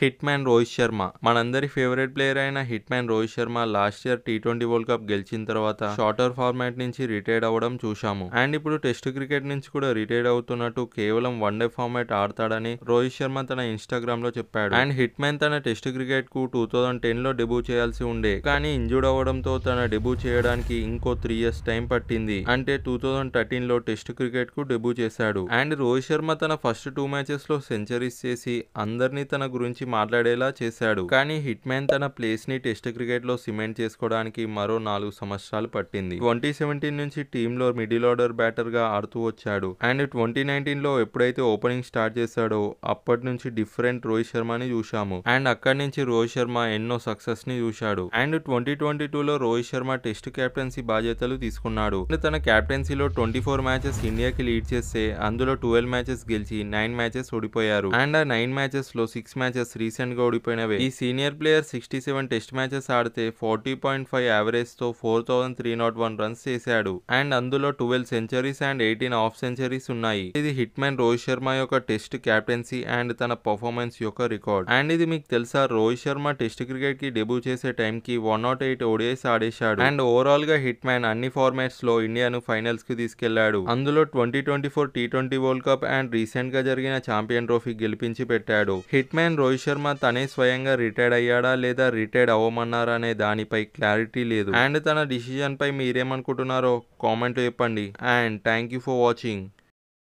Hit man Rohit Sharma. మనందరి favourite player అయిన hit man Rohit Sharma last year T20 world cup గెలిచిన తర్వాత షార్టర్ ఫార్మాట్ నుంచి రిటైర్డ్ అవ్వడం చూశాము. అండ్ ఇప్పుడు టెస్ట్ క్రికెట్ నుంచి కూడా రిటైర్డ్ అవుతున్నట్టు కేవలం వన్డే ఫార్మాట్ ఆడతాడని రోహిత్ శర్మ తన ఇన్స్టాగ్రామ్ లో చెప్పాడు. అండ్ హిట్ మ్యాన్ తన టెస్ట్ క్రికెట్ కు 2010 లో డెబ్యూ చేయాల్సి ఉండే, కానీ ఇంజూర్డ్ అవ్వడంతో తన డెబ్యూ చేయడానికి ఇంకో 3 years టైం పట్టింది. అంటే 2013 లో టెస్ట్ క్రికెట్ కు డెబ్యూ చేశాడు. అండ్ రోహిత్ శర్మ తన ఫస్ట్ 2 మ్యాచెస్ లో సెంచరీస్ చేసి అందరినీ తన గురించి మాట్లాడేలా చేశాడు. కానీ హిట్ మ్యాన్ తన ప్లేస్ ని టెస్ట్ క్రికెట్ లో సిమెంట్ చేసుకోవడానికి మరో 4 సంవత్సరాలు పట్టింది. 2017 నుంచి టీమ్ లో మిడిల్ ఆర్డర్ బ్యాటర్ గా ఆడుతూ వచ్చాడు. అండ్ 2019 లో ఎప్పుడైతే ఓపెనింగ్ స్టార్ట్ చేశాడో అప్పటి నుంచి డిఫరెంట్ రోహిత్ శర్మని చూశాము. అండ్ అక్కడి నుంచి రోహిత్ శర్మ ఎన్నో సక్సెస్ ని చూశాడు. అండ్ 2022 లో రోహిత్ శర్మ టెస్ట్ కెప్టెన్సీ బాధ్యతలు తీసుకున్నాడు. తన కెప్టెన్సీలో 24 మ్యాచెస్ ఇండియాకి లీడ్ చేస్తే అందులో 12 మ్యాచెస్ గెలిచి 9 మ్యాచెస్ ఓడిపోయారు. అండ్ ఆ 9 మ్యాచెస్ లో 6 మ్యాచెస్ రీసెంట్ గా ఓడిపోయినవే. ఈ సీనియర్ ప్లేయర్ 67 టెస్ట్ మ్యాచెస్ ఆడితే 40.5 యావరేజ్ తో 4301 రన్స్ చేశాడు. అండ్ అందులో 12 సెంచరీస్ అండ్ 18 హాఫ్ సెంచరీస్ ఉన్నాయి. ఇది హిట్ మ్యాన్ రోహిత్ శర్మ యొక్క టెస్ట్ క్యాప్టెన్సీ అండ్ తన పర్ఫార్మెన్స్ యొక్క రికార్డ్. అండ్ ఇది మీకు తెలుసా, రోహిత్ శర్మ టెస్ట్ క్రికెట్ కి డెబ్యూ చేసే టైం కి 108 ODIs ఆడేశాడు. అండ్ ఓవరాల్ గా హిట్ మ్యాన్ అన్ని ఫార్మాట్స్ లో ఇండియాను ఫైనల్స్ కి తీసుకెళ్లాడు. అందులో 2024 T20 world cup and recent గా జరిగిన ఛాంపియన్ ట్రోఫీ గెలిపించి పెట్టాడు. హిట్ మ్యాన్ రోహిత్ శర్మ తనే స్వయంగా రిటైర్డ్ అయ్యాడా లేదా రిటైర్డ్ అవ్వమన్నారా అనే దానిపై క్లారిటీ లేదు. అండ్ తన డిసిజన్ పై మీరేమనుకుంటున్నారో కామెంట్ చెప్పండి. And thank you for watching.